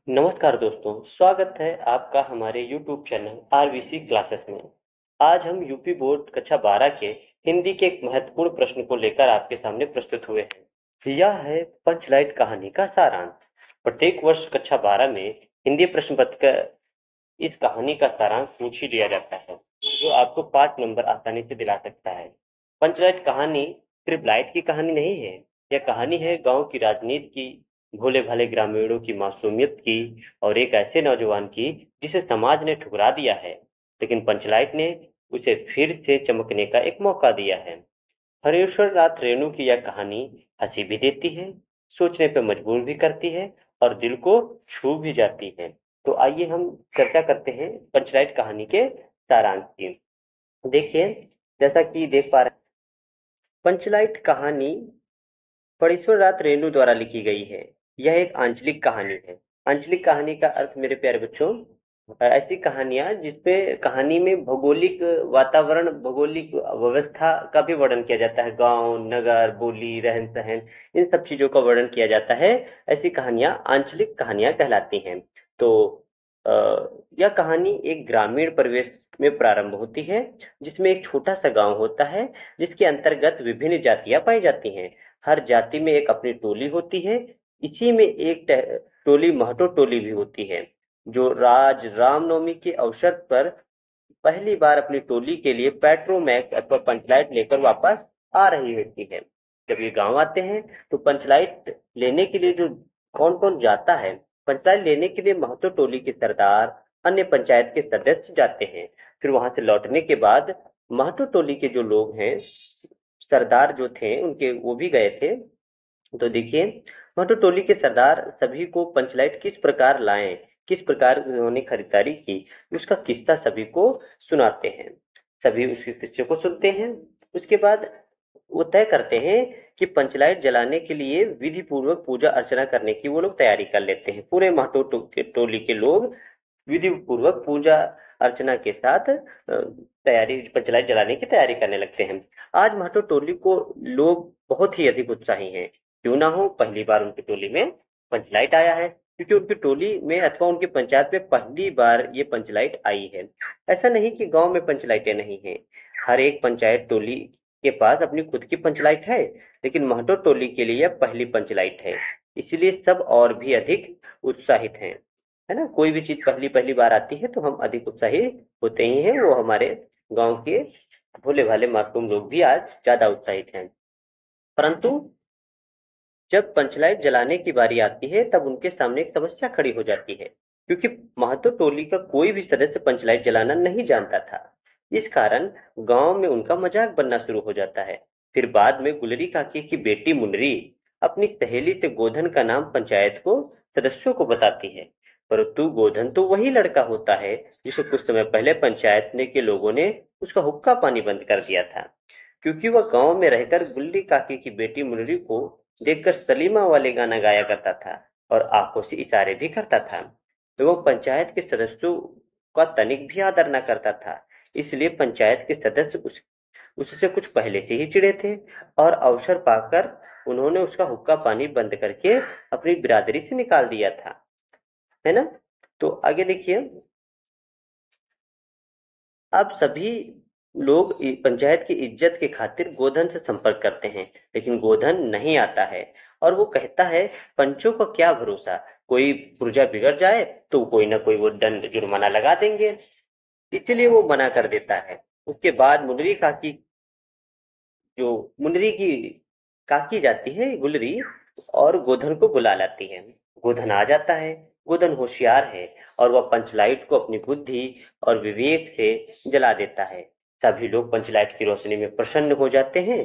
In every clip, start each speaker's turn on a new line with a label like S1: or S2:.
S1: नमस्कार दोस्तों, स्वागत है आपका हमारे YouTube चैनल आरवीसी क्लासेस में। आज हम यूपी बोर्ड कक्षा 12 के हिंदी के एक महत्वपूर्ण प्रश्न को लेकर आपके सामने प्रस्तुत हुए हैं। यह है पंचलाइट कहानी का सारांश। प्रत्येक वर्ष कक्षा 12 में हिंदी प्रश्न पत्र का इस कहानी का सारांश पूछ ही लिया जाता है, जो आपको पाठ नंबर आसानी से दिला सकता है। पंचलाइट कहानी सिर्फ लाइट की कहानी नहीं है, यह कहानी है गांव की राजनीति की, भोले भाले ग्रामीणों की मासूमियत की और एक ऐसे नौजवान की जिसे समाज ने ठुकरा दिया है, लेकिन पंचलाइट ने उसे फिर से चमकने का एक मौका दिया है। हरेश्वर नाथ रेणु की यह कहानी हंसी भी देती है, सोचने पर मजबूर भी करती है और दिल को छू भी जाती है। तो आइए हम चर्चा करते हैं पंचलाइट कहानी के सारांश की। देखिए, जैसा कि देख पा रहे हैं, पंचलाइट कहानी फणीश्वर नाथ रेणु द्वारा लिखी गई है। यह एक आंचलिक कहानी है। आंचलिक कहानी का अर्थ मेरे प्यारे बच्चों, ऐसी कहानियां जिसपे कहानी में भौगोलिक वातावरण, भौगोलिक व्यवस्था का भी वर्णन किया जाता है। गांव, नगर, बोली, रहन सहन, इन सब चीजों का वर्णन किया जाता है। ऐसी कहानियां आंचलिक कहानियां कहलाती हैं। तो अ, यह कहानी एक ग्रामीण परिवेश में प्रारंभ होती है, जिसमें एक छोटा सा गांव होता है, जिसके अंतर्गत विभिन्न जातियां पाई जाती हैं। हर जाति में एक अपनी टोली होती है। इसी में एक टोली महतो टोली भी होती है, जो राज रामनवमी के अवसर पर पहली बार अपनी टोली के लिए पेट्रोमैक्स अथवा पंचलाइट लेकर वापस आ रही होती है। जब ये गांव आते हैं तो पंचलाइट लेने के लिए जो कौन कौन जाता है, पंचलाइट लेने के लिए महतो टोली के सरदार, अन्य पंचायत के सदस्य जाते हैं। फिर वहां से लौटने के बाद महतो टोली के जो लोग हैं, सरदार जो थे उनके, वो भी गए थे। तो देखिए, महतो टोली के सरदार सभी को पंचलाइट किस प्रकार लाए, किस प्रकार उन्होंने खरीदारी की, उसका किस्सा सभी को सुनाते हैं। सभी उसके किस्से को सुनते हैं। उसके बाद वो तय करते हैं कि पंचलाइट जलाने के लिए विधि पूर्वक पूजा अर्चना करने की वो लोग तैयारी कर लेते हैं। पूरे महतो टोली के लोग विधि पूर्वक पूजा अर्चना के साथ तैयारी, पंचलाइट जलाने की तैयारी करने लगते हैं। आज महतो टोली को लोग बहुत ही अधिक उत्साही हैं। क्यों ना हो, पहली बार उनकी टोली में पंचलाइट आया है, क्योंकि उनकी टोली में अथवा उनकी पंचायत में पहली बार ये पंचलाइट आई है। ऐसा नहीं कि गांव में पंचलाइटें नहीं है, हर एक पंचायत टोली के पास अपनी खुद की पंचलाइट है, लेकिन महतो टोली के लिए यह पहली पंचलाइट है। इसलिए सब और भी अधिक उत्साहित हैं। है ना, कोई भी चीज पहली पहली बार आती है तो हम अधिक उत्साही होते ही हैं। वो हमारे गांव के भोले भाले मासूम लोग भी आज ज्यादा उत्साहित हैं। परंतु जब पंचलाइट जलाने की बारी आती है, तब उनके सामने एक समस्या खड़ी हो जाती है, क्योंकि महतो टोली का कोई भी सदस्य पंचलाइट जलाना नहीं जानता था। इस कारण गांव में उनका मजाक बनना शुरू हो जाता है। फिर बाद में गुलरी काकी की बेटी मुनरी अपनी सहेली से गोधन का नाम पंचायत को, सदस्यों को बताती है। परंतु गोधन तो वही लड़का होता है जिसे कुछ समय पहले पंचायत ने के लोगों ने उसका हुक्का पानी बंद कर दिया था, क्योंकि वह गांव में रहकर गुल्ली काकी की बेटी मुनरी को देखकर सलीमा वाले गाना गाया करता था और आंखों से इशारे भी करता था। तो वो पंचायत के सदस्यों का तनिक भी आदर न करता था। इसलिए पंचायत के सदस्य उससे कुछ पहले से ही चिढ़े थे और अवसर पाकर उन्होंने उसका हुक्का पानी बंद करके अपनी बिरादरी से निकाल दिया था। है ना। तो आगे देखिए, अब सभी लोग पंचायत की इज्जत के खातिर गोधन से संपर्क करते हैं, लेकिन गोधन नहीं आता है। और वो कहता है, पंचों का क्या भरोसा, कोई पुर्जा बिगड़ जाए तो कोई ना कोई वो दंड जुर्माना लगा देंगे। इसलिए वो मना कर देता है। उसके बाद मुनरी काकी, जो मुनरी की काकी जाती है गुलरी, और गोधन को बुला लाती है। गोधन आ जाता है। गोधन होशियार है और वह पंचलाइट को अपनी बुद्धि और विवेक से जला देता है। सभी लोग पंचलाइट की रोशनी में प्रसन्न हो जाते हैं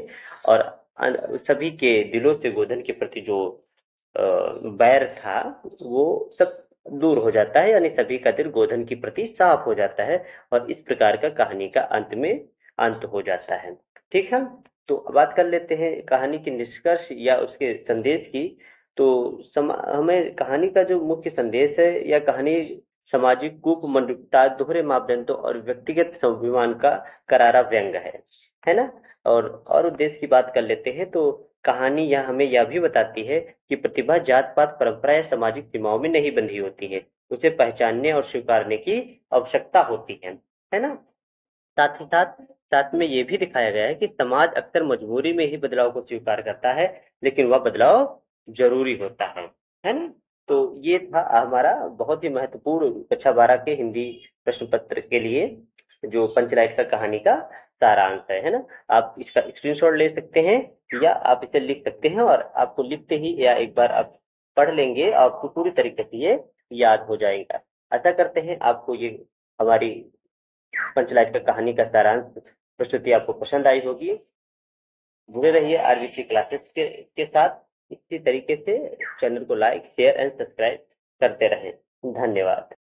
S1: और सभी के दिलों से गोधन के प्रति जो बैर था वो सब दूर हो जाता है, यानी सभी का दिल गोधन के प्रति साफ हो जाता है। और इस प्रकार का कहानी का अंत में अंत हो जाता है। ठीक है। तो बात कर लेते हैं कहानी के निष्कर्ष या उसके संदेश की। तो हमें कहानी का जो मुख्य संदेश है, या कहानी सामाजिक कुप्रबंधता, दोहरे मापदंडों और व्यक्तिगत स्वाभिमान का करारा व्यंग है ना। और उद्देश्य की बात कर लेते हैं। तो कहानी यह हमें यह भी बताती है कि प्रतिभा जात-पात, परंपरा या सामाजिक सीमाओं में नहीं बंधी होती है। उसे पहचानने और स्वीकारने की आवश्यकता होती है ना? साथ ही साथ में ये भी दिखाया गया है कि समाज अक्सर मजबूरी में ही बदलाव को स्वीकार करता है, लेकिन वह बदलाव ज़रूरी होता है ना? तो ये था हमारा बहुत ही महत्वपूर्ण कक्षा 12 के हिंदी प्रश्न पत्र के लिए जो पंचलाइट का कहानी का सारांश है ना? आप इसका स्क्रीनशॉट ले सकते हैं या आप इसे लिख सकते हैं और आपको लिखते ही या एक बार आप पढ़ लेंगे, आपको पूरी तरीके से ये याद हो जाएगा। आशा करते हैं आपको ये हमारी पंचलाइट का कहानी का सारांश प्रस्तुति आपको पसंद आई होगी। जुड़े रहिए आरबीसी क्लासेस के साथ। इसी तरीके से चैनल को लाइक शेयर एंड सब्सक्राइब करते रहें। धन्यवाद।